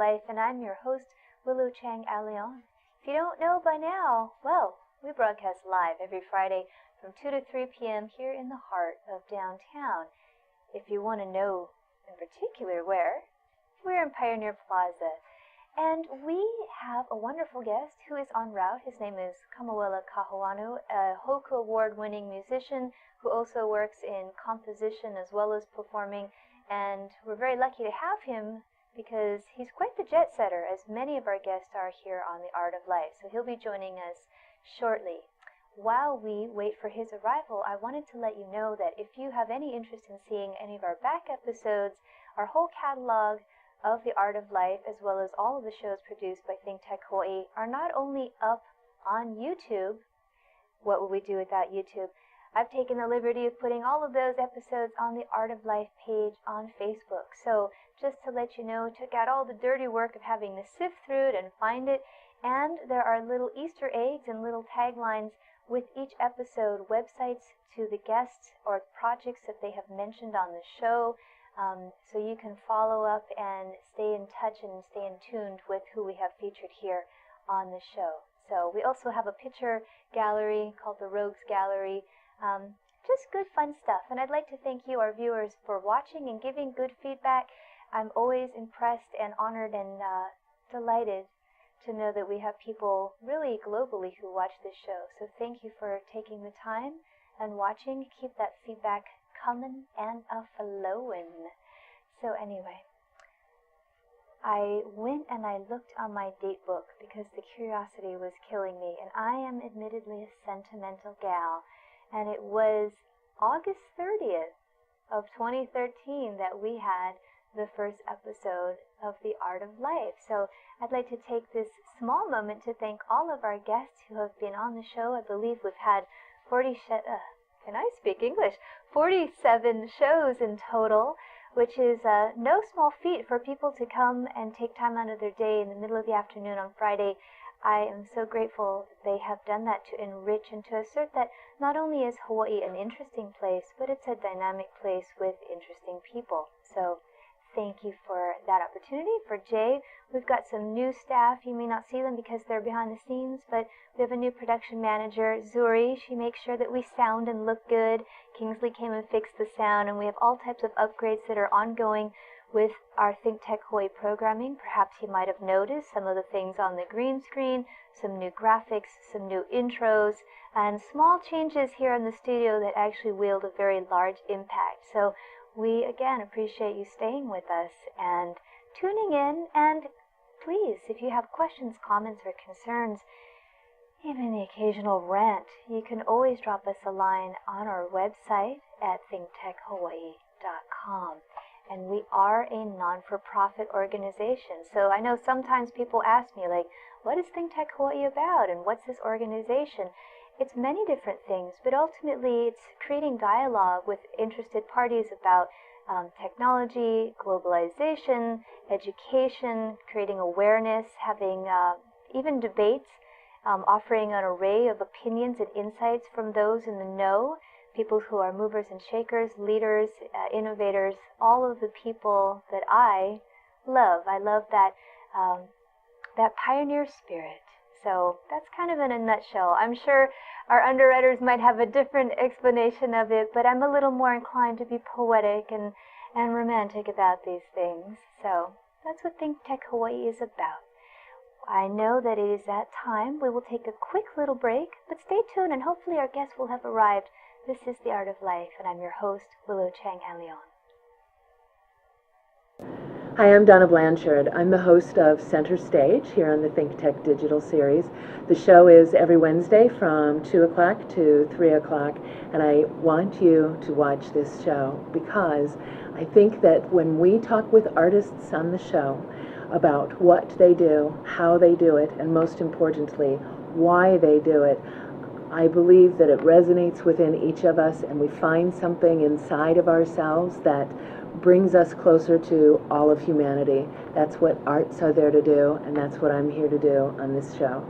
Life, and I'm your host, Willow Chang. If you don't know by now, well, we broadcast live every Friday from 2 to 3 p.m. here in the heart of downtown. If you want to know in particular where, we're in Pioneer Plaza. And we have a wonderful guest who is en route. His name is Kamuela Kahoanu, a Hoku Award-winning musician who also works in composition as well as performing. And we're very lucky to have him because he's quite the jet setter, as many of our guests are here on The Art of Life. So he'll be joining us shortly. While we wait for his arrival, I wanted to let you know that if you have any interest in seeing any of our back episodes, our whole catalog of The Art of Life, as well as all of the shows produced by ThinkTech Hawaii, are not only up on YouTube. What would we do without YouTube? I've taken the liberty of putting all of those episodes on the Art of Life page on Facebook. So just to let you know, took out all the dirty work of having to sift through it and find it. And there are little Easter eggs and little taglines with each episode, websites to the guests or projects that they have mentioned on the show. So you can follow up and stay in touch and stay in tuned with who we have featured here on the show. So we also have a picture gallery called the Rogues Gallery. Just good fun stuff. And I'd like to thank you, our viewers, for watching and giving good feedback. I'm always impressed and honored and delighted to know that we have people really globally who watch this show. So thank you for taking the time and watching. Keep that feedback coming and a-flowing. So anyway, I went and I looked on my date book because the curiosity was killing me. And I am admittedly a sentimental gal. And it was August 30th of 2013 that we had the first episode of The Art of Life. So I'd like to take this small moment to thank all of our guests who have been on the show. I believe we've had 47 shows in total, which is no small feat for people to come and take time out of their day in the middle of the afternoon on Friday. I am so grateful that they have done that to enrich and to assert that not only is Hawaii an interesting place, but it's a dynamic place with interesting people. So thank you for that opportunity. For Jay, we've got some new staff. You may not see them because they're behind the scenes, but we have a new production manager, Zuri. She makes sure that we sound and look good. Kingsley came and fixed the sound, and we have all types of upgrades that are ongoing with our ThinkTech Hawaii programming. Perhaps you might have noticed some of the things on the green screen, some new graphics, some new intros, and small changes here in the studio that actually wield a very large impact. So we, again, appreciate you staying with us and tuning in. And please, if you have questions, comments, or concerns, even the occasional rant, you can always drop us a line on our website at thinktechhawaii.com. And we are a non-for-profit organization. So I know sometimes people ask me, like, what is ThinkTech Hawaii about? And what's this organization? It's many different things, but ultimately it's creating dialogue with interested parties about technology, globalization, education, creating awareness, having even debates, offering an array of opinions and insights from those in the know, people who are movers and shakers, leaders, innovators, all of the people that I love. I love that, that pioneer spirit. So that's kind of in a nutshell. I'm sure our underwriters might have a different explanation of it, but I'm a little more inclined to be poetic and romantic about these things. So that's what ThinkTech Hawaii is about. I know that it is that time. We will take a quick little break, but stay tuned and hopefully our guests will have arrived. This is The Art of Life, and I'm your host, Willow Chang. Hi, I'm Donna Blanchard. I'm the host of Center Stage here on the ThinkTech Digital Series. The show is every Wednesday from 2 o'clock to 3 o'clock, and I want you to watch this show because I think that when we talk with artists on the show about what they do, how they do it, and most importantly, why they do it, I believe that it resonates within each of us and we find something inside of ourselves that brings us closer to all of humanity. That's what arts are there to do, and that's what I'm here to do on this show.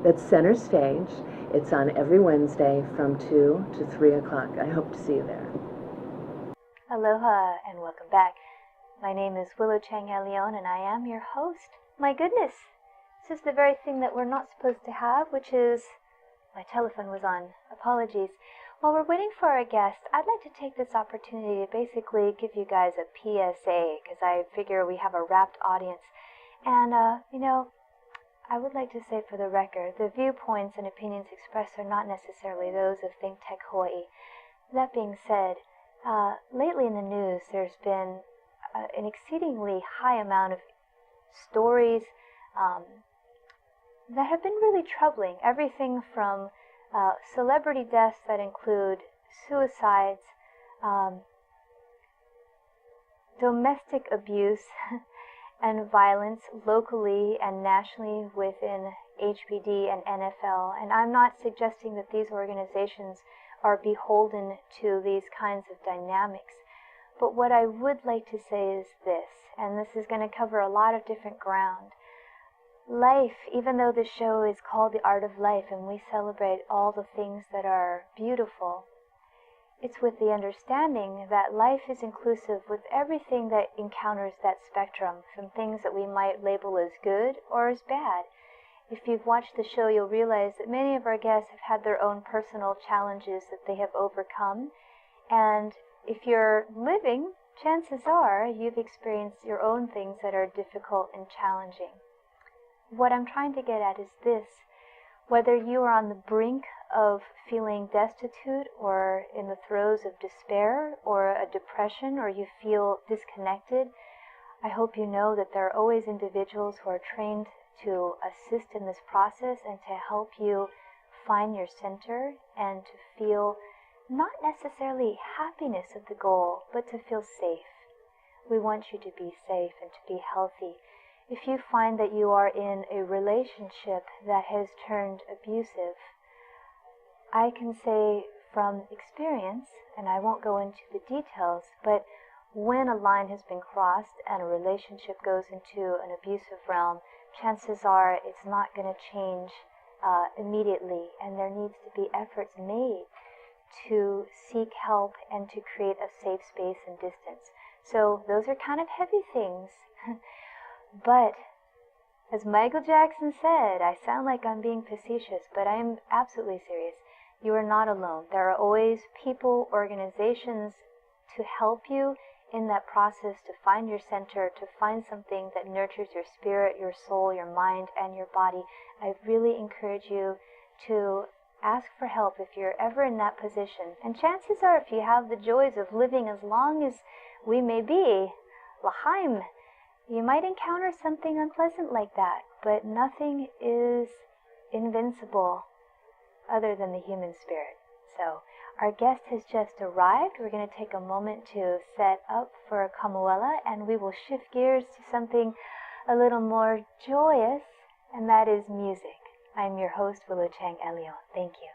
That's Center Stage. It's on every Wednesday from 2 to 3 o'clock. I hope to see you there. Aloha and welcome back. My name is Willow Chang and I am your host My goodness, this is the very thing that we're not supposed to have, which is, my telephone was on, apologies. While we're waiting for our guest, I'd like to take this opportunity to basically give you guys a PSA, because I figure we have a rapt audience. And, I would like to say for the record, the viewpoints and opinions expressed are not necessarily those of ThinkTech Hawaii. That being said, lately in the news there's been an exceedingly high amount of stories that have been really troubling. Everything from celebrity deaths that include suicides, domestic abuse, and violence locally and nationally within HPD and NFL. And I'm not suggesting that these organizations are beholden to these kinds of dynamics. But what I would like to say is this, and this is going to cover a lot of different ground. Life, even though the show is called The Art of Life and we celebrate all the things that are beautiful, it's with the understanding that life is inclusive with everything that encounters that spectrum, from things that we might label as good or as bad. If you've watched the show, you'll realize that many of our guests have had their own personal challenges that they have overcome. And if you're living, chances are you've experienced your own things that are difficult and challenging. What I'm trying to get at is this: whether you are on the brink of feeling destitute or in the throes of despair or a depression, or you feel disconnected, I hope you know that there are always individuals who are trained to assist in this process and to help you find your center and to feel not necessarily happiness of the goal, but to feel safe. We want you to be safe and to be healthy. If you find that you are in a relationship that has turned abusive, I can say from experience, and I won't go into the details, but when a line has been crossed and a relationship goes into an abusive realm, chances are it's not going to change immediately, and there needs to be efforts made to seek help and to create a safe space and distance. So those are kind of heavy things. But as Michael Jackson said, I sound like I'm being facetious, but I am absolutely serious. You are not alone. There are always people, organizations to help you in that process to find your center, to find something that nurtures your spirit, your soul, your mind, and your body. I really encourage you to ask for help if you're ever in that position. And chances are, if you have the joys of living as long as we may be, l'chaim, you might encounter something unpleasant like that, but nothing is invincible other than the human spirit. So our guest has just arrived. We're going to take a moment to set up for Kamuela, and we will shift gears to something a little more joyous, and that is music. I'm your host, Willow Chang. Thank you.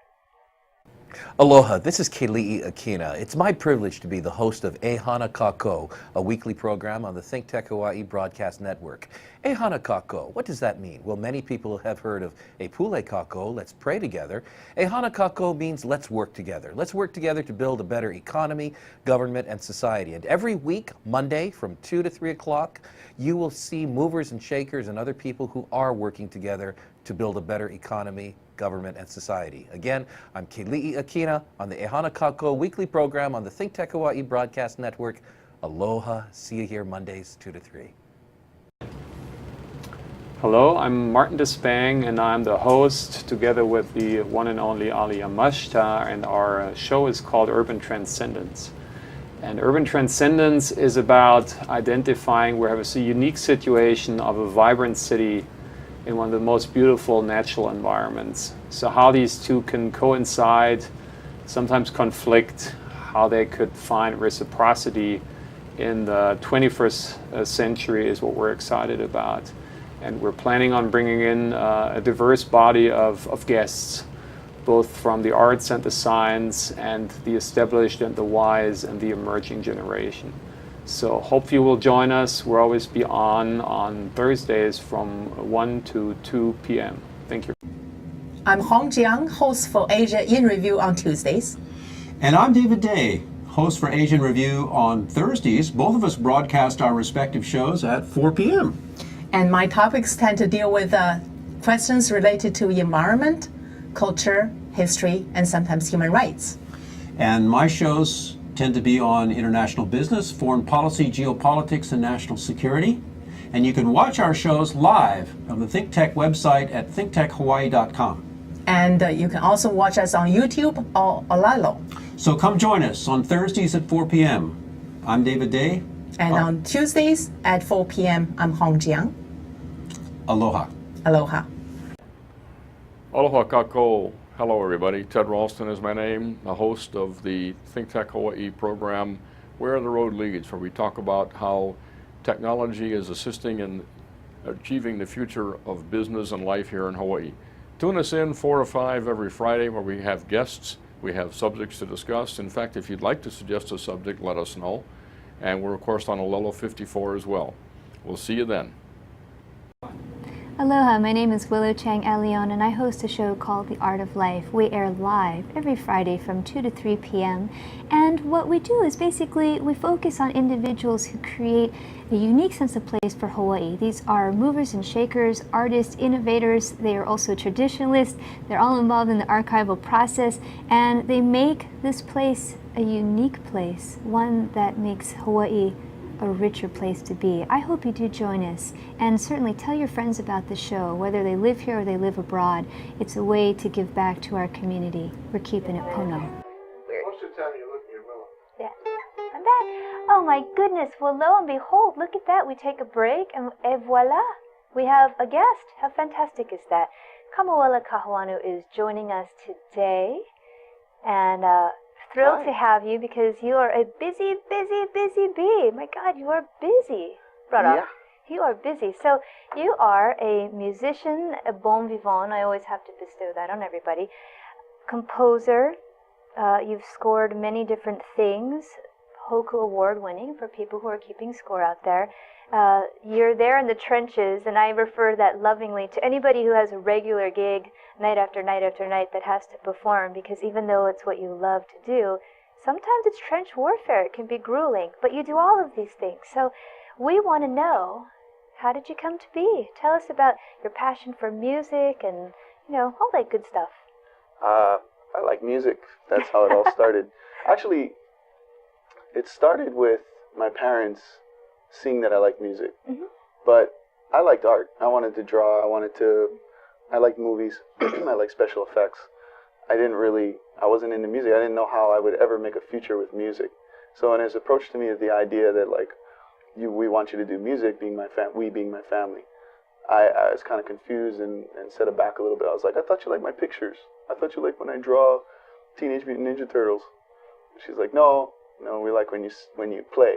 Aloha, this is Kamuela Kahoanu. It's my privilege to be the host of Ehana Kako, a weekly program on the ThinkTech Hawaii Broadcast Network. Ehana Kako, what does that mean? Well, many people have heard of E Pule Kako, let's pray together. Ehana Kako means let's work together. Let's work together to build a better economy, government, and society. And every week, Monday, from 2 to 3 o'clock, you will see movers and shakers and other people who are working together to build a better economy, government, and society. Again, I'm Kamuela Kahoanu on the Ehana Kako weekly program on the ThinkTech Hawaii Broadcast Network. Aloha. See you here Mondays, 2 to 3. Hello, I'm Martin Despang, and I'm the host together with the one and only Ali Yamashita, and our show is called Urban Transcendence. And Urban Transcendence is about identifying where we have a unique situation of a vibrant city in one of the most beautiful natural environments. So how these two can coincide, sometimes conflict, how they could find reciprocity in the 21st century is what we're excited about. And we're planning on bringing in a diverse body of guests, both from the arts and the science and the established and the wise and the emerging generation. So hope you will join us. We'll always be on Thursdays from 1 to 2 p.m. Thank you. I'm Hong Jiang, host for Asia in Review on Tuesdays. And I'm David Day, host for Asian Review on Thursdays. Both of us broadcast our respective shows at 4 p.m. And my topics tend to deal with questions related to environment, culture, history, and sometimes human rights. And my shows tend to be on international business, foreign policy, geopolitics, and national security. And you can watch our shows live on the ThinkTech website at thinktechhawaii.com. And you can also watch us on YouTube or Olalo. So come join us on Thursdays at 4 p.m. I'm David Day. And on Tuesdays at 4 p.m., I'm Hong Jiang. Aloha. Aloha. Aloha kako. Hello everybody. Ted Ralston is my name, the host of the ThinkTech Hawaii program, Where the Road Leads, where we talk about how technology is assisting in achieving the future of business and life here in Hawaii. Tune us in 4 to 5 every Friday where we have guests, we have subjects to discuss. In fact, if you'd like to suggest a subject, let us know. And we're of course on Olelo 54 as well. We'll see you then. Aloha, my name is Willow Chang, and I host a show called The Art of Life. We air live every Friday from 2 to 3 p.m. And what we do is basically we focus on individuals who create a unique sense of place for Hawaii. These are movers and shakers, artists, innovators. They are also traditionalists. They're all involved in the archival process, and they make this place a unique place, one that makes Hawaii a richer place to be. I hope you do join us, and certainly tell your friends about the show, whether they live here or they live abroad. It's a way to give back to our community. We're keeping it Pono. Most of the time you look at your Willow. Yeah, I'm back. Oh my goodness, well lo and behold, look at that. We take a break and voila, we have a guest. How fantastic is that? Kamuela Kahoanu is joining us today, and thrilled to have you because you are a busy bee. My God, you are busy, brother. Yeah. You are busy. So you are a musician, a bon vivant. I always have to bestow that on everybody. Composer. You've scored many different things. Hoku Award winning for people who are keeping score out there. You're there in the trenches, and I refer that lovingly to anybody who has a regular gig night after night after night that has to perform, because even though it's what you love to do, sometimes it's trench warfare. It can be grueling, but you do all of these things. So we want to know, how did you come to be? Tell us about your passion for music and, all that good stuff. I like music. That's how it all started. Actually, it started with my parents seeing that I liked music. Mm-hmm. But I liked art. I wanted to draw. I liked movies. I liked special effects. I wasn't into music. I didn't know how I would ever make a future with music. So when his approach to me is the idea that we want you to do music, being my family, I was kind of confused and set it back a little bit. I was like, I thought you liked my pictures. I thought you liked when I draw Teenage Mutant Ninja Turtles. She's like, no, we like when you play.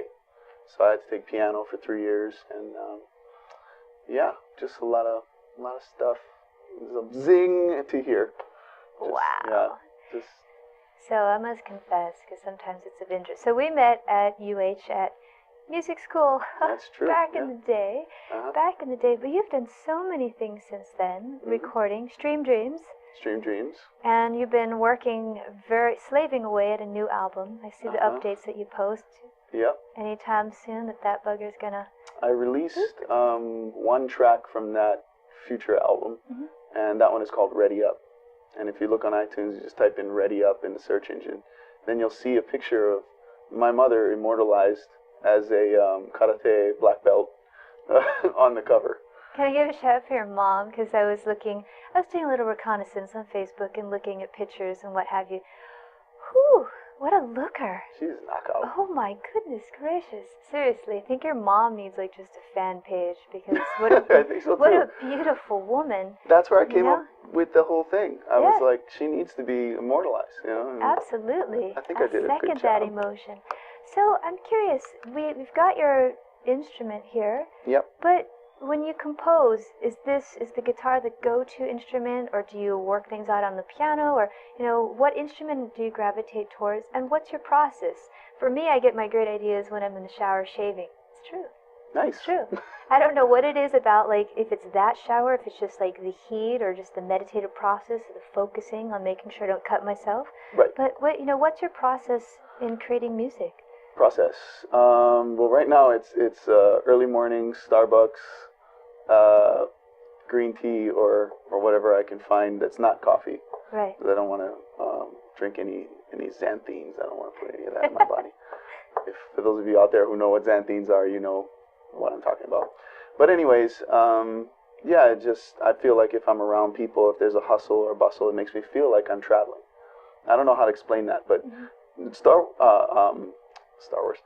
So I had to take piano for 3 years, and just a lot of stuff. Zing to hear. Wow. Yeah, So I must confess, because sometimes it's of interest. So we met at UH at music school. That's true. Back in the day. But you've done so many things since then. Mm-hmm. Recording Stream Dreams. And you've been working slaving away at a new album. I see the updates that you post. Yep. Anytime soon that bugger's gonna... I released one track from that future album, mm-hmm. and that one is called Ready Up. And if you look on iTunes, you just type in Ready Up in the search engine, then you'll see a picture of my mother immortalized as a karate black belt on the cover. Can I give a shout out for your mom? Because I was doing a little reconnaissance on Facebook and looking at pictures and what have you. Whew, what a looker. She's a knockout. Oh my goodness gracious. Seriously, I think your mom needs just a fan page, because what I think so too. What a beautiful woman. That's where I came up with the whole thing. I was like, she needs to be immortalized, Absolutely. I think I did a good second that job. Emotion. So I'm curious, we've got your instrument here. Yep. But when you compose, is the guitar the go-to instrument, or do you work things out on the piano, or what instrument do you gravitate towards, and what's your process? For me, I get my great ideas when I'm in the shower shaving. It's true. Nice. It's true. I don't know what it is about, if it's that shower, if it's just the heat, or just the meditative process, the focusing on making sure I don't cut myself. Right. But what's your process in creating music? Well, right now it's early morning, Starbucks, green tea or whatever I can find that's not coffee. Right. Because I don't want to drink any xanthines. I don't want to put any of that in my body. If for those of you out there who know what xanthines are, you know what I'm talking about. But anyways, yeah, I feel like if I'm around people, if there's a hustle or bustle, it makes me feel like I'm traveling. I don't know how to explain that, but Star Wars.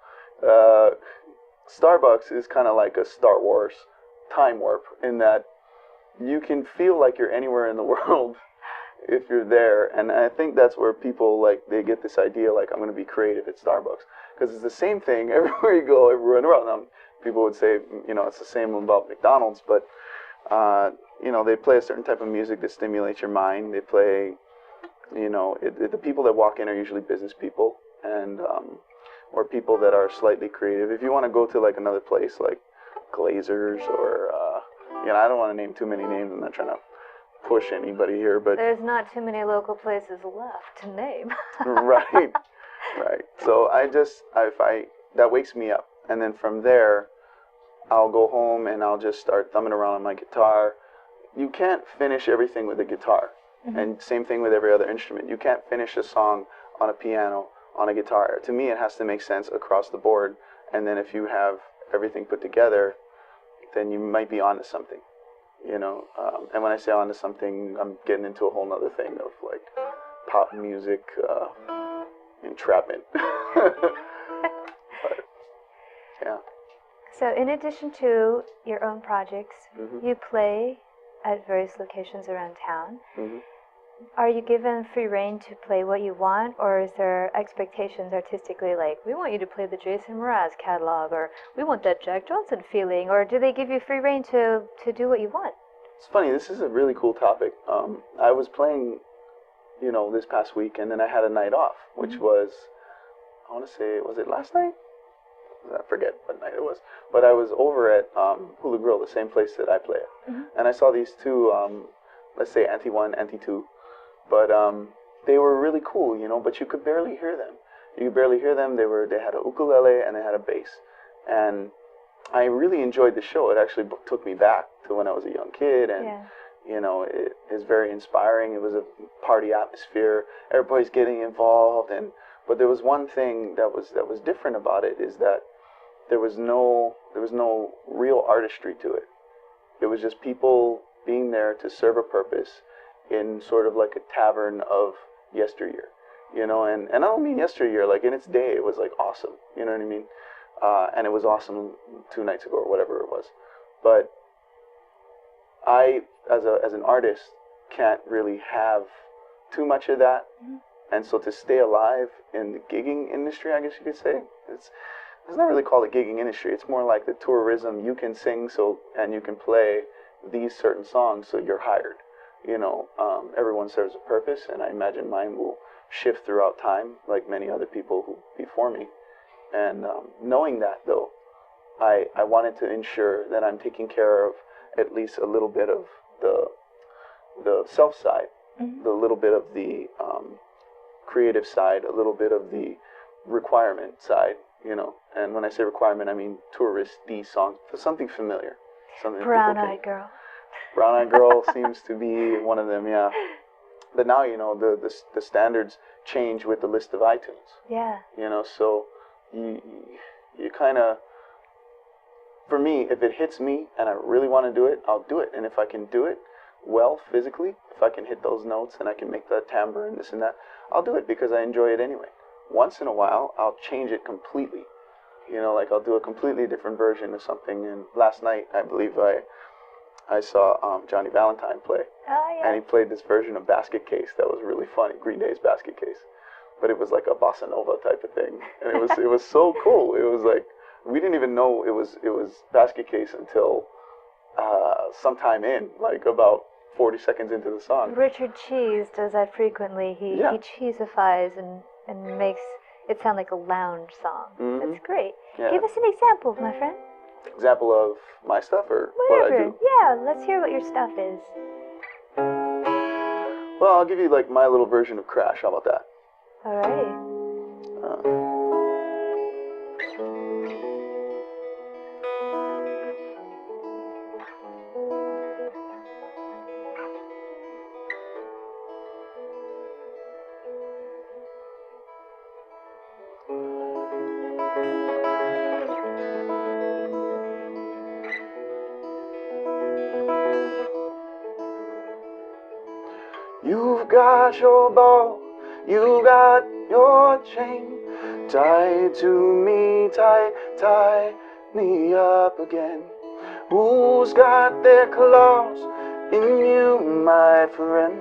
Starbucks is kind of like a Star Wars time warp in that you can feel like you're anywhere in the world if you're there. And I think that's where people, like, they get this idea, like, I'm going to be creative at Starbucks. Because it's the same thing everywhere you go, everywhere in the world. Now, people would say, you know, it's the same about McDonald's, but, you know, they play a certain type of music that stimulates your mind. They play, you know, the people that walk in are usually business people and or people that are slightly creative. If you want to go to, like, another place, like Glazers or, you know, I don't want to name too many names. I'm not trying to push anybody here, but there's not too many local places left to name. Right. So that wakes me up, and then from there, I'll go home and I'll just start thumbing around on my guitar. You can't finish everything with a guitar, and same thing with every other instrument. You can't finish a song on a piano, on a guitar. To me, it has to make sense across the board, and then if you have everything put together, then you might be onto something. You know, and when I say onto something, I'm getting into a whole nother thing of, like, pop music, entrapment. But, yeah. So in addition to your own projects, you play at various locations around town. Are you given free rein to play what you want, or is there expectations artistically, like, we want you to play the Jason Mraz catalog, or we want that Jack Johnson feeling, or do they give you free rein to do what you want? It's funny, this is a really cool topic. I was playing, you know, this past week, and then I had a night off, which was, I want to say, was it last night? I forget what night it was. But I was over at Hula Grill, the same place that I play at. And I saw these two, let's say Auntie 1, Auntie 2. But they were really cool, you know, but you could barely hear them. You could barely hear them. They had a ukulele and they had a bass. And I really enjoyed the show. It actually took me back to when I was a young kid, and you know, it is very inspiring. It was a party atmosphere. Everybody's getting involved, but there was one thing that was different about it, is that there was no real artistry to it. It was just people being there to serve a purpose in sort of like a tavern of yesteryear, you know, and I don't mean yesteryear, like in its day, it was like awesome, you know what I mean? And it was awesome 2 nights ago or whatever it was. But I, as an artist, can't really have too much of that. And so to stay alive in the gigging industry, I guess you could say, it's not really called a gigging industry. It's more like the tourism. You can sing and you can play these certain songs, so you're hired. You know, everyone serves a purpose, and I imagine mine will shift throughout time, like many other people who before me. And knowing that, though, I wanted to ensure that I'm taking care of at least a little bit of the self side, the little bit of the creative side, a little bit of the requirement side, you know. And when I say requirement, I mean touristy songs, something familiar. Something Brown Eyed Girl. Brown Eyed Girl seems to be one of them, yeah. But now, you know, the standards change with the list of iTunes. Yeah. You know, so you kind of, for me, if it hits me and I really want to do it, I'll do it. And if I can do it well physically, if I can hit those notes and I can make that timbre and this and that, I'll do it because I enjoy it anyway. Once in a while, I'll change it completely. You know, like I'll do a completely different version of something. And last night, I believe I saw Johnny Valentine play. Oh, yeah. And he played this version of Basket Case that was really funny, Green Day's Basket Case. But it was like a bossa nova type of thing. And it was so cool. It was like, we didn't even know it was Basket Case until sometime in, like about 40 seconds into the song. Richard Cheese does that frequently. He cheesifies and makes it sound like a lounge song. That's great. Yeah. Give us an example, my friend. Example of my stuff or Whatever. what I do? Yeah, let's hear what your stuff is. Well, I'll give you like my little version of Crash. How about that? Alrighty. got your ball, you got your chain. Tie to me, tie me up again. Who's got their claws in you, my friend?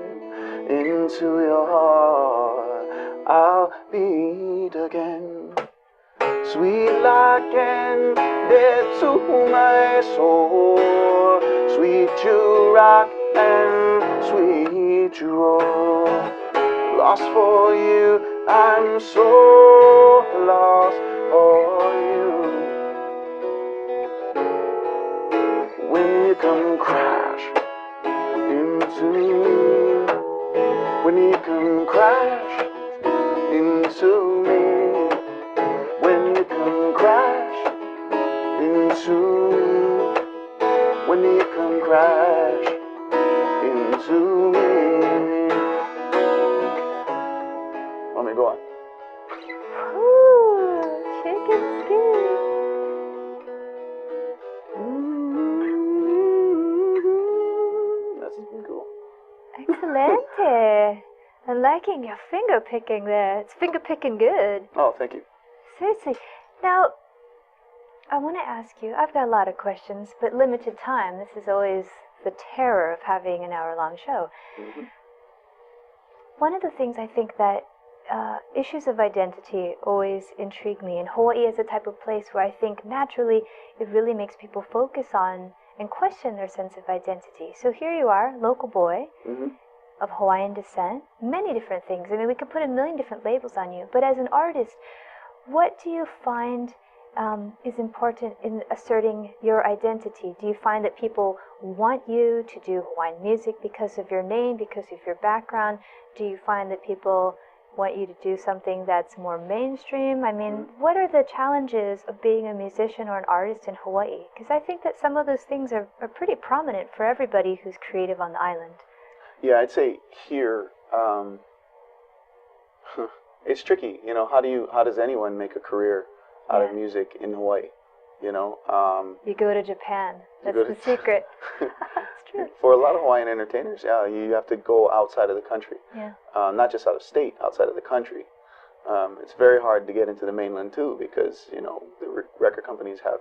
Into your heart I'll beat again. Sweet like candy to my soul, sweet you rock and sweet you roll. Lost for you, I'm so lost for you. When you come crash into me, when you come crash into me, when you come crash into me, when you come crash into me. Let me go on. Ooh, chicken skin. That's cool. Excelente. I'm liking your finger picking there. It's finger picking good. Oh, thank you. Seriously. Now, I want to ask you, I've got a lot of questions, but limited time. This is always the terror of having an hour-long show. Mm-hmm. One of the things I think that issues of identity always intrigue me, and Hawaii is a type of place where I think naturally it really makes people focus on and question their sense of identity. So here you are, local boy, Mm-hmm. of Hawaiian descent, many different things. I mean, we could put a million different labels on you, but as an artist, what do you find is important in asserting your identity? Do you find that people want you to do Hawaiian music because of your name, because of your background? Do you find that people want you to do something that's more mainstream? I mean, what are the challenges of being a musician or an artist in Hawaii? Because I think that some of those things are pretty prominent for everybody who's creative on the island. Yeah, I'd say here, it's tricky. You know, how does anyone make a career out of music in Hawaii? You know, you go to Japan. That's go the to secret. It's true. For a lot of Hawaiian entertainers, yeah, you have to go outside of the country. Yeah. Not just out of state, outside of the country. It's very hard to get into the mainland too, because you know the record companies have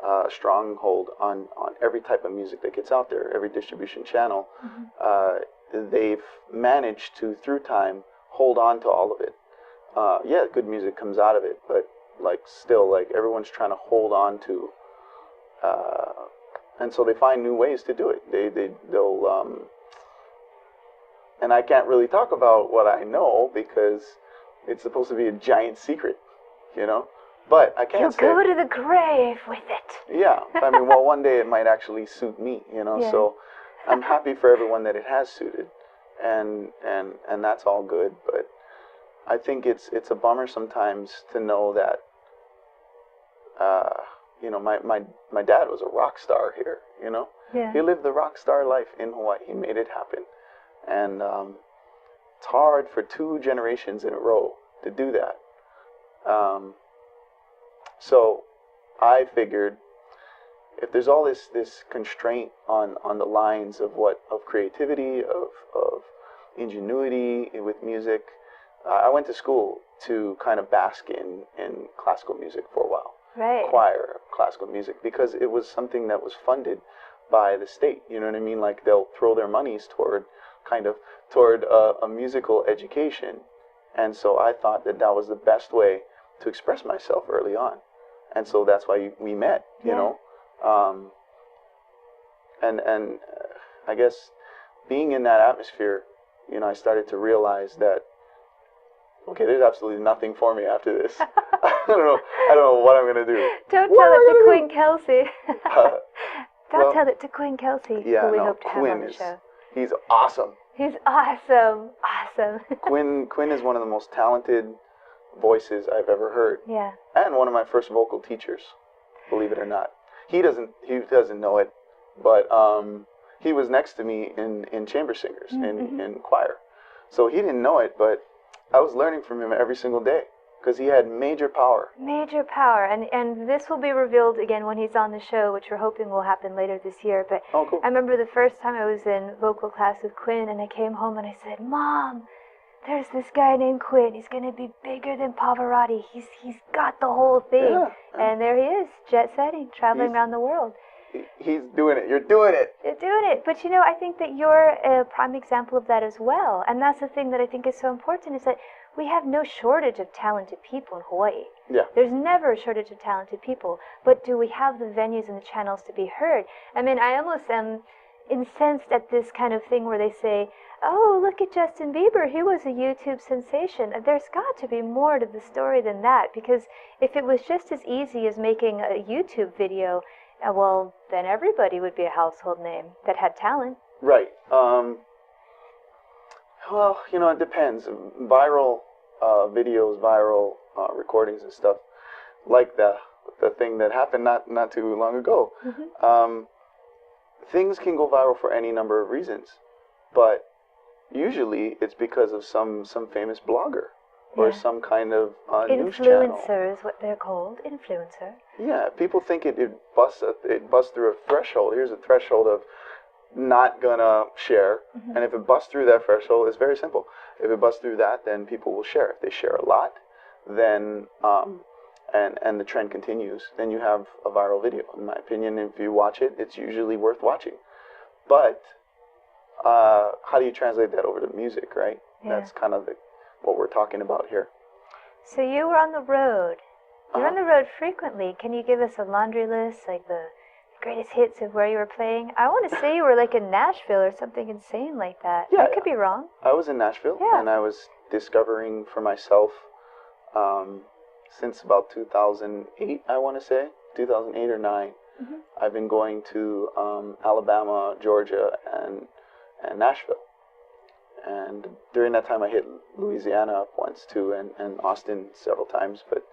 a stronghold on every type of music that gets out there, every distribution channel. Mm-hmm. They've managed to, through time, hold on to all of it. Yeah, good music comes out of it, but like still, like everyone's trying to hold on to, and so they find new ways to do it. They'll and I can't really talk about what I know because it's supposed to be a giant secret, you know. But I can't say. You'll go to the grave with it. Yeah, I mean, well, one day it might actually suit me, you know. Yeah. So I'm happy for everyone that it has suited, and that's all good. But I think it's a bummer sometimes to know that, you know, my dad was a rock star here, you know. Yeah. He lived the rock star life in Hawaii. He made it happen, and it's hard for 2 generations in a row to do that. So I figured if there's all this constraint on the lines of creativity, of ingenuity with music, I went to school to kind of bask in classical music for a while. Right. Choir, classical music, because it was something that was funded by the state. You know what I mean? Like they'll throw their monies toward a musical education. And so I thought that was the best way to express myself early on. And so that's why we met, you know. And I guess being in that atmosphere, you know, I started to realize that, okay, there's absolutely nothing for me after this. I don't know what I'm gonna do. Don't tell it to Quinn Kelsey. Don't tell it to Quinn Kelsey, yeah, who we no, hope to have Quinn on the show. He's awesome. He's awesome. Awesome. Quinn is one of the most talented voices I've ever heard. Yeah. And one of my first vocal teachers, believe it or not. He doesn't know it, but he was next to me in chamber singers, in choir. So he didn't know it, but I was learning from him every single day because he had major power. Major power. And this will be revealed again when he's on the show, which we're hoping will happen later this year. But oh, cool. I remember the first time I was in vocal class with Quinn, and I came home and I said, Mom, there's this guy named Quinn. He's going to be bigger than Pavarotti. He's got the whole thing. Yeah. And there he is, jet setting, traveling around the world. He's doing it. You're doing it. You're doing it. But you know, I think that you're a prime example of that as well. And that's the thing that I think is so important, is that we have no shortage of talented people in Hawaii. Yeah. There's never a shortage of talented people. But do we have the venues and the channels to be heard? I mean, I almost am incensed at this kind of thing where they say, oh, look at Justin Bieber, he was a YouTube sensation. There's got to be more to the story than that, because if it was just as easy as making a YouTube video, well, then everybody would be a household name that had talent. Right. Well, you know, it depends. Viral videos, viral recordings and stuff, like the thing that happened not too long ago. Mm-hmm. Things can go viral for any number of reasons, but usually it's because of some famous blogger or some kind of news channel. Influencer is what they're called, influencer. Yeah, people think it busts through a threshold. Here's a threshold of not gonna share, Mm-hmm. and if it busts through that threshold, it's very simple. If it busts through that, then people will share. If they share a lot, then and the trend continues, then you have a viral video. In my opinion, if you watch it, it's usually worth watching. But how do you translate that over to music, right? Yeah. That's kind of what we're talking about here. So you were on the road. You're on the road frequently. Can you give us a laundry list, like the greatest hits of where you were playing? I want to say you were like in Nashville or something insane like that. Yeah, I could be wrong. I was in Nashville, and I was discovering for myself since about 2008, I want to say, 2008 or 9. Mm-hmm. I've been going to Alabama, Georgia, and Nashville. And during that time, I hit Louisiana up once too, and Austin several times. But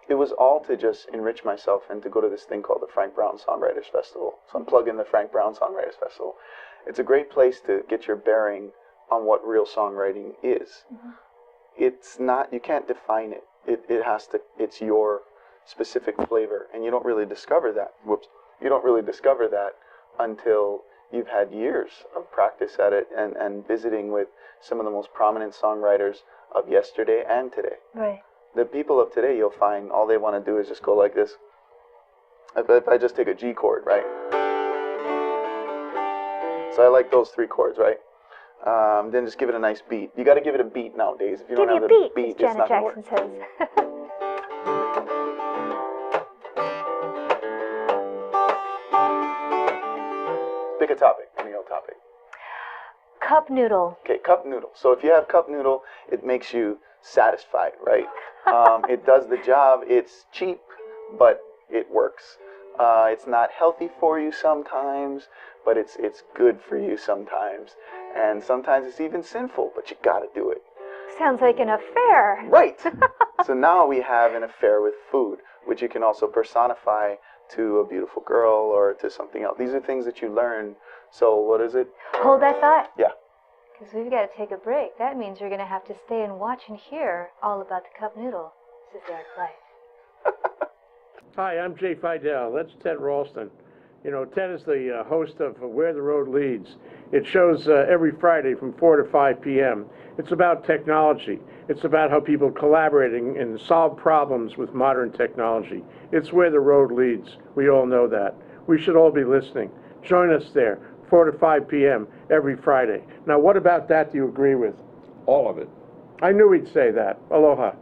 it was all to just enrich myself and to go to this thing called the Frank Brown Songwriters Festival. So I'm plugging the Frank Brown Songwriters Festival. It's a great place to get your bearing on what real songwriting is. Mm-hmm. It's not, you can't define it. It has to, it's your specific flavor, and you don't really discover that. You don't really discover that until you've had years of practice at it and visiting with some of the most prominent songwriters of yesterday and today. Right. The people of today, you'll find all they want to do is just go like this. If I just take a G chord, right? So I like those 3 chords, right? Then just give it a nice beat. You got to give it a beat nowadays. If you Give don't me have a a beat, beat, as it's not Janet going to Jackson work. says. Pick a topic, any old topic. Cup noodle. Okay, cup noodle. So if you have cup noodle, it makes you satisfied, right? It does the job. It's cheap, but it works. It's not healthy for you sometimes, but it's good for you sometimes. And sometimes it's even sinful, but you gotta do it. Sounds like an affair. Right. So now we have an affair with food, which you can also personify to a beautiful girl or to something else. These are things that you learn. So what is it? Hold that thought. Yeah. Because we've got to take a break. That means you're going to have to stay and watch and hear all about the cup noodle. This is Eric Life. Hi, I'm Jay Fidel. That's Ted Ralston. You know, Ted is the host of Where the Road Leads. It shows every Friday from 4 to 5 p.m. It's about technology. It's about how people collaborating and solve problems with modern technology. It's where the road leads. We all know that. We should all be listening. Join us there, 4 to 5 p.m. every Friday. Now, what about that do you agree with? All of it. I knew he'd say that. Aloha.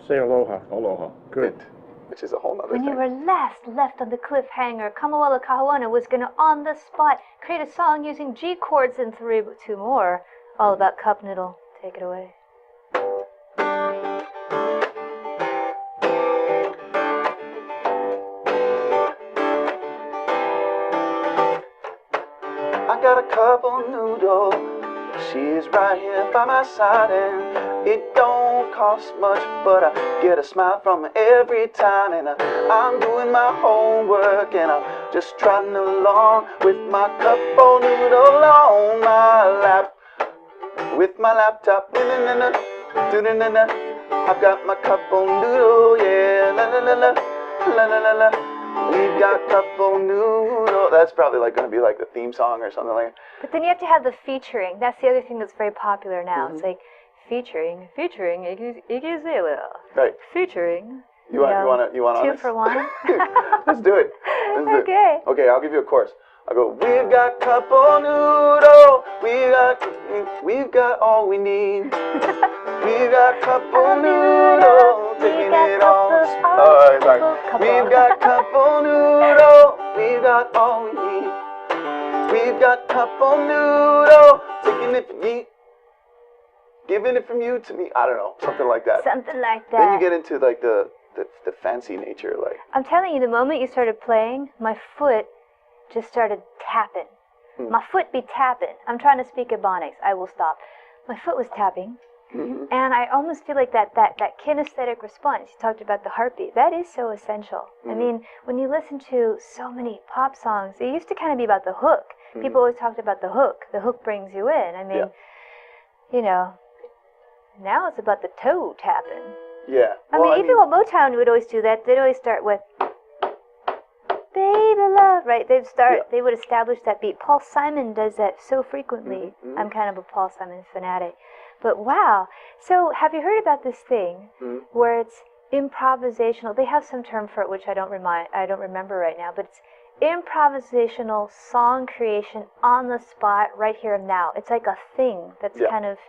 Say aloha. Aloha. Good. Which is a whole nother When thing. you were last left on the cliffhanger, Kamuela Kahoanu was going to, on the spot, create a song using G chords and 2 more. All about cup noodle. Take it away. I got a cup of noodle. She's right here by my side, and it don't cost much, but I get a smile from her every time. And I'm doing my homework, and I'm just trotting along with my cup of noodle on my lap, with my laptop. I've got my cup of noodle, yeah, la la la la, la la la la. We've got couple noodles. That's probably like going to be like the theme song or something like that. But then you have to have the featuring. That's the other thing that's very popular now. It's like featuring Iggy Azalea. Right. Featuring. You want 2 for 1? Let's do it. Okay. Okay, I'll give you a chorus. I'll go, we've got couple noodle, we've got all we need. We've got couple noodle, taking it all. Sorry. We've got couple noodle, we've got all we need. We've got couple noodle, taking it from me, giving it from you to me. I don't know, something like that. Something like that. Then you get into like the fancy nature, like. I'm telling you, the moment you started playing, my foot just started tapping. My foot be tapping. I'm trying to speak Ebonics. I will stop. My foot was tapping. And I almost feel like that kinesthetic response. You talked about the heartbeat. That is so essential. I mean, when you listen to so many pop songs, it used to kind of be about the hook. People always talked about the hook. The hook brings you in. I mean, you know, now it's about the toe tapping. Yeah. I mean, even with Motown would always do that. They'd always start with "Baby Love," right? They would establish that beat. Paul Simon does that so frequently. I'm kind of a Paul Simon fanatic. But wow. So have you heard about this thing where it's improvisational? They have some term for it which I don't remember right now, but it's improvisational song creation on the spot right here and now. It's like a thing that's kind of,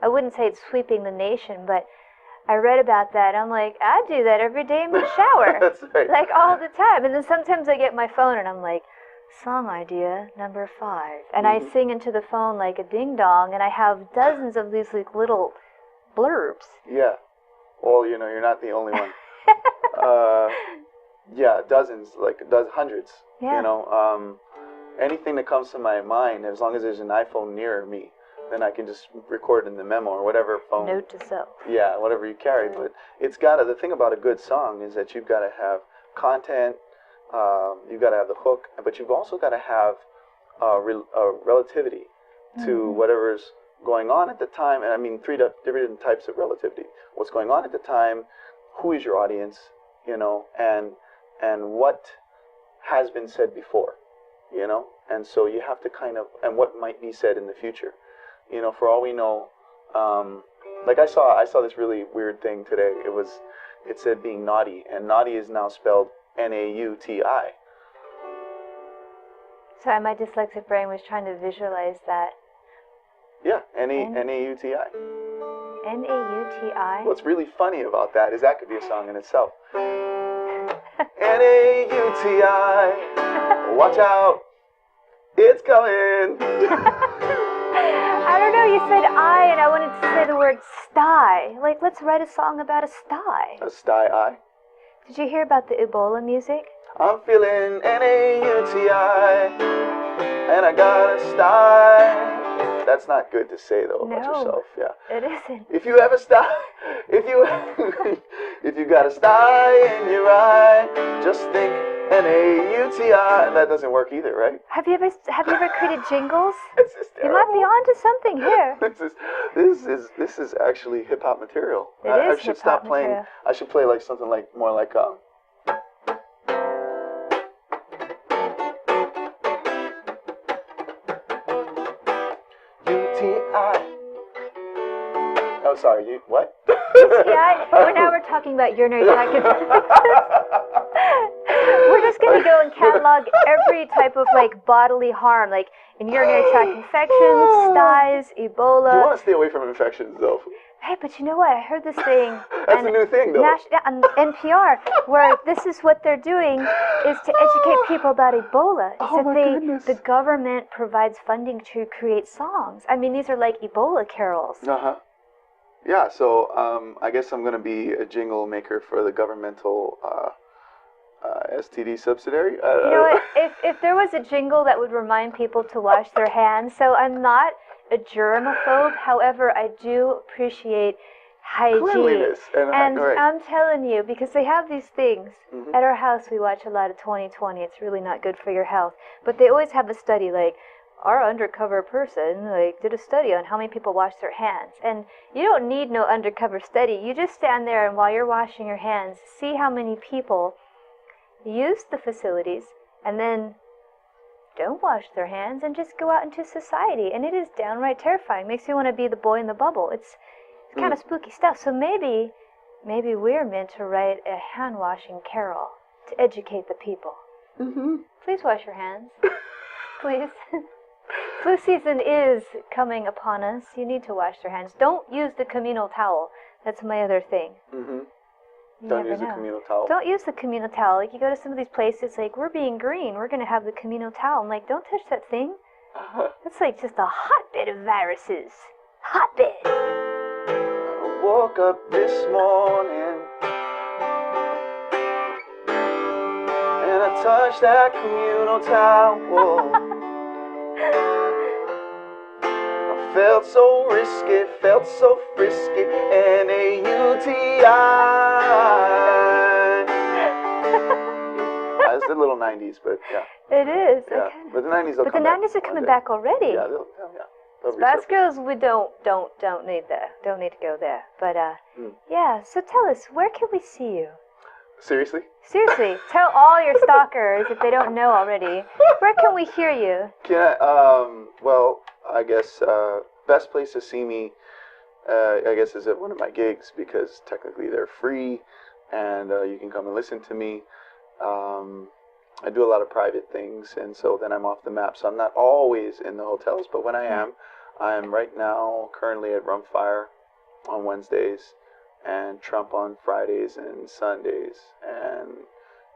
I wouldn't say it's sweeping the nation, but I read about that. I'm like, I do that every day in the shower. That's right. Like all the time. And then sometimes I get my phone and I'm like, song idea number 5. And I sing into the phone like a ding dong, and I have dozens of these like little blurbs. Yeah. Well, you know, you're not the only one. Yeah, dozens, hundreds. Yeah. You know, anything that comes to my mind, as long as there's an iPhone near me, then I can just record in the memo or whatever phone. Note to self. Yeah, whatever you carry. But it's the thing about a good song is that you've got to have content, you've got to have the hook, but you've also got to have relativity to whatever's going on at the time. And I mean, three different types of relativity. What's going on at the time, who is your audience, you know, and what has been said before, you know? And so you have to kind of, and what might be said in the future. You know, for all we know, like I saw this really weird thing today. It said being naughty, and naughty is now spelled N-A-U-T-I. Sorry, my dyslexic brain was trying to visualize that. Yeah, N-A-U-T-I. N-A-U-T-I? What's really funny about that is that could be a song in itself. N-A-U-T-I, watch out, it's coming. I don't know, you said I, and I wanted to say the word sty. Like, let's write a song about a sty. A sty-I. Did you hear about the Ebola music? I'm feeling N-A-U-T-I, and I got a sty. That's not good to say, though, about yourself. Yeah. It isn't. If you have a sty, if you got a sty in your eye, just think N-A-U-T-I. That doesn't work either, right? Have you ever created jingles? This is terrible. You might be onto something here. This is actually hip hop material. I should stop playing. Material. I should play like something like more like UTI. Oh, sorry. You what? UTI. Now we're talking about urinary tract infections. We're just going to go and catalog every type of like bodily harm, like in urinary tract infections, styes, Ebola. You want to stay away from infections, though. Hey, but you know what? I heard this thing. That's a new thing, though. On NPR, where this is what they're doing is to educate people about Ebola. It's the government provides funding to create songs. I mean, these are like Ebola carols. Yeah. So I guess I'm going to be a jingle maker for the governmental STD subsidiary. You know what? If there was a jingle that would remind people to wash their hands, so I'm not a germaphobe. However, I do appreciate hygiene. Cleanliness. And I'm telling you, because they have these things. At our house, we watch a lot of 20/20. It's really not good for your health. But they always have a study like, our undercover person did a study on how many people wash their hands. And you don't need no undercover study. You just stand there and while you're washing your hands, see how many people use the facilities, and then don't wash their hands and just go out into society. And it is downright terrifying. Makes you want to be the boy in the bubble. It's kind of spooky stuff. So maybe we're meant to write a hand-washing carol to educate the people. Please wash your hands. Please. Flu season is coming upon us. You need to wash your hands. Don't use the communal towel. That's my other thing. Don't use the communal towel. Don't use the communal towel. Like, you go to some of these places, like, we're being green. We're going to have the communal towel. I'm like, don't touch that thing. That's like just a hotbed of viruses. Hotbed. I woke up this morning and I touched that communal towel. I felt so risky, felt so frisky, and a UTI. It's the little 90s, but yeah. It is. Yeah. But the 90s will But come the back 90s are coming one day. back already. Yeah, they'll Spice resurface. Girls, we don't need there. Don't need to go there. But yeah. So tell us, where can we see you? Seriously? Seriously, tell all your stalkers if they don't know already. Where can we hear you? Well, I guess best place to see me, I guess, is at one of my gigs, because technically they're free, and you can come and listen to me. I do a lot of private things, and so then I'm off the map. So I'm not always in the hotels, but when I am right now currently at Rumfire on Wednesdays, and Trump on Fridays and Sundays, and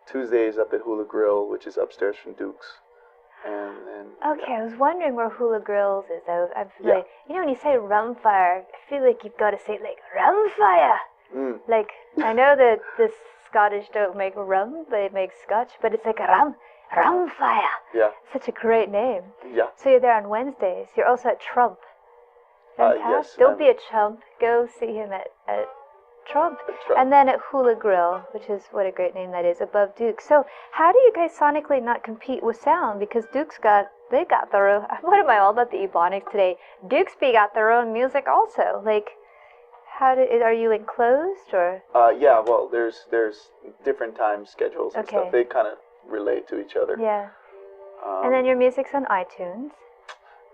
Tuesdays up at Hula Grill, which is upstairs from Duke's. And Okay, I was wondering where Hula Grills is. I'm familiar. You know, when you say Rumfire, I feel like you've got to say it like Rumfire. Like, I know that the Scottish don't make rum, they make Scotch, but it's like Rumfire. Yeah. Such a great name. Yeah. So you're there on Wednesdays. You're also at Trump. Fantastic. Yes. Don't be a chump. Go see him at Trump. And then at Hula Grill, which is, what a great name that is, above Duke. So how do you guys sonically not compete with sound? Because Duke's got their own, what am I all about the ebonics today? Duke's got their own music also. Like, are you enclosed or? Yeah, well, there's different time schedules and stuff. They kind of relate to each other. Yeah. And then your music's on iTunes.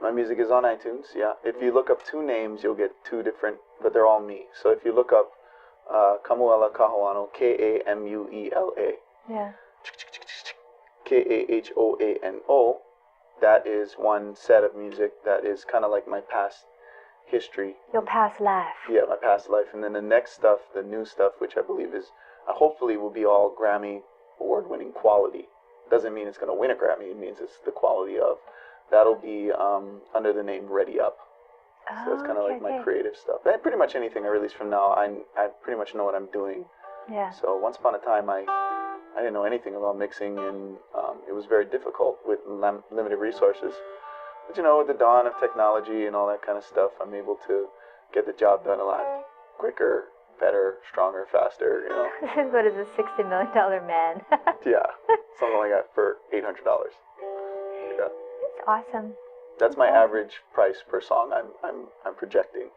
My music is on iTunes, yeah. If you look up two names, you'll get two different, but they're all me. So if you look up Kamuela Kahoanu, Kamuela, yeah, Kahoano, that is one set of music that is kind of like my past history. Your past life. Yeah, my past life. And then the next stuff, the new stuff, which I believe is, hopefully will be all Grammy award-winning quality. Doesn't mean it's going to win a Grammy, it means it's the quality of. That'll be under the name Ready Up. So it's kind of like my creative stuff. And pretty much anything I release from now, I pretty much know what I'm doing. Yeah. So once upon a time, I didn't know anything about mixing, and it was very difficult with limited resources. But you know, with the dawn of technology and all that kind of stuff, I'm able to get the job done a lot quicker, better, stronger, faster, you know. This is what is a $60 million man. Yeah, something like that for $800. Yeah. That's awesome. That's my average price per song I'm projecting.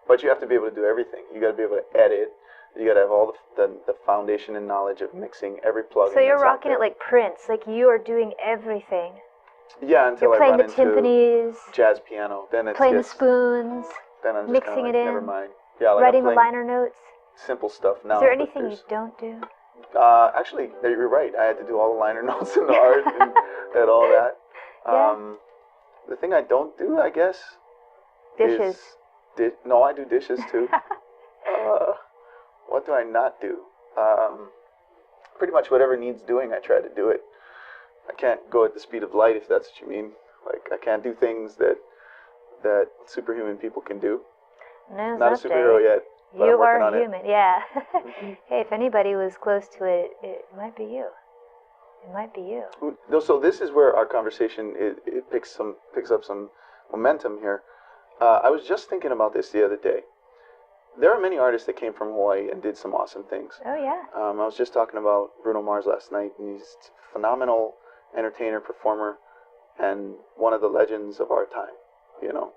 But you have to be able to do everything. You got to be able to edit. You got to have all the foundation and knowledge of mixing every plugin. So you're rocking it like Prince, like you are doing everything. Yeah, until you're I playing run the timpanis, jazz piano. Then it's playing the spoons, then I'm just mixing like, it in, never mind. Yeah, like writing the liner notes. Simple stuff now. Is there anything you don't do? Actually, you're right. I had to do all the liner notes and the art and all that. Yeah. The thing I don't do, I guess, dishes. No, I do dishes too. What do I not do? Pretty much whatever needs doing, I try to do it. I can't go at the speed of light, if that's what you mean. Like, I can't do things that superhuman people can do. No, not a superhero yet. But You I'm working are on human, yeah. Hey, if anybody was close to it, it might be you. It might be you. So this is where our conversation it picks up some momentum here. I was just thinking about this the other day. There are many artists that came from Hawaii and did some awesome things. Oh yeah. I was just talking about Bruno Mars last night, and he's a phenomenal entertainer, performer, and one of the legends of our time, you know,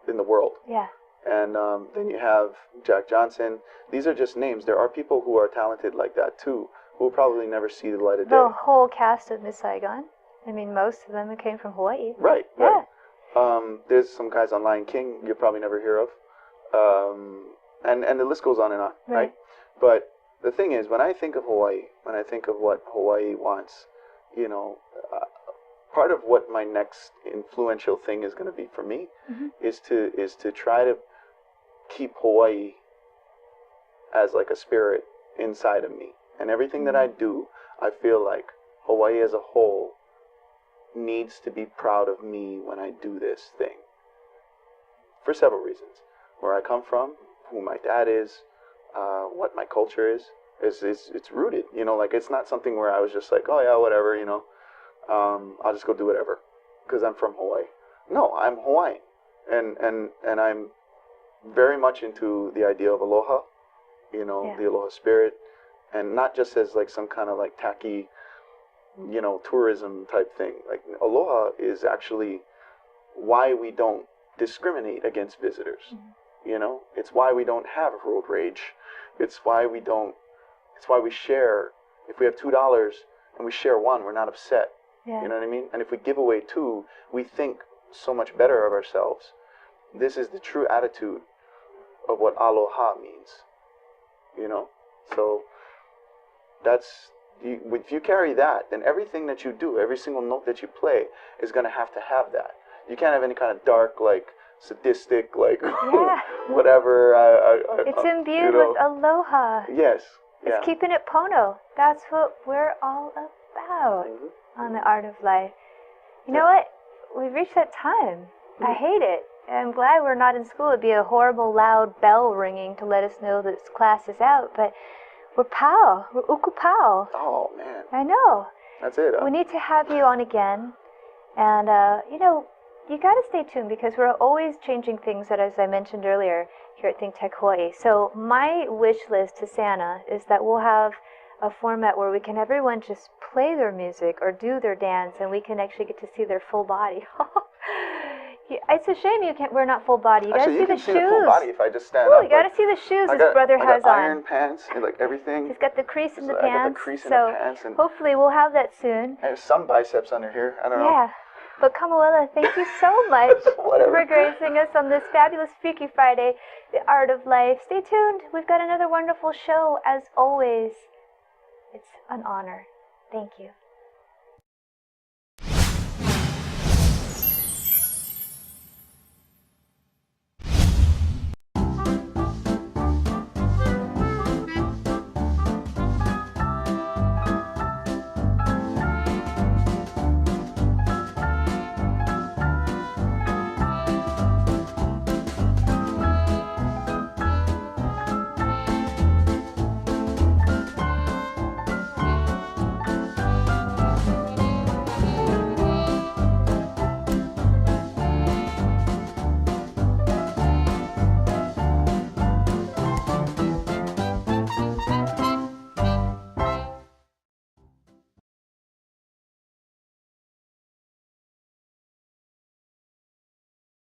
in the world. Yeah. And then you have Jack Johnson. These are just names. There are people who are talented like that too, who will probably never see the light of day. The whole cast of Miss Saigon. I mean, most of them came from Hawaii. Right. Yeah. Right. There's some guys on Lion King you'll probably never hear of, and the list goes on and on. Right. But the thing is, when I think of Hawaii, when I think of what Hawaii wants, you know, part of what my next influential thing is going to be for me is to try to keep Hawaii as like a spirit inside of me. And everything that I do, I feel like Hawaii as a whole needs to be proud of me when I do this thing. For several reasons. Where I come from, who my dad is, what my culture is it's rooted. You know, like it's not something where I was just like, oh yeah, whatever, you know, I'll just go do whatever because I'm from Hawaii. No, I'm Hawaiian. And I'm very much into the idea of aloha, you know, the aloha spirit. And not just as like some kind of like tacky, you know, tourism type thing. Like aloha is actually why we don't discriminate against visitors. You know, it's why we don't have road rage. It's why we share. If we have $2 and we share one, we're not upset. You know what I mean? And if we give away two, we think so much better of ourselves. This is the true attitude of what aloha means. You know? So that's, if you carry that, then everything that you do, every single note that you play is going to have that. You can't have any kind of dark, like, sadistic, like, whatever. It's imbued with aloha. Yes. It's keeping it pono. That's what we're all about on the Art of Life. You know what? We've reached that time. I hate it. I'm glad we're not in school. It'd be a horrible, loud bell ringing to let us know that class is out, but we're pau. We're uku pau. Oh, man. I know. That's it. We need to have you on again. And, you know, you got to stay tuned because we're always changing things, that, as I mentioned earlier, here at ThinkTech Hawaii. So my wish list to Santa is that we'll have a format where we can everyone just play their music or do their dance, and we can actually get to see their full body. It's a shame we're not full body. You got to see the shoes. You can see the full body if I just stand up. You got to see the shoes his brother has on. Iron pants and like everything. He's got the crease in the pants. I got the crease in the pants. And hopefully we'll have that soon. There's some biceps under here. I don't know. Yeah. But Kamuela, thank you so much for gracing us on this fabulous Freaky Friday, The Art of Life. Stay tuned. We've got another wonderful show, as always. It's an honor. Thank you.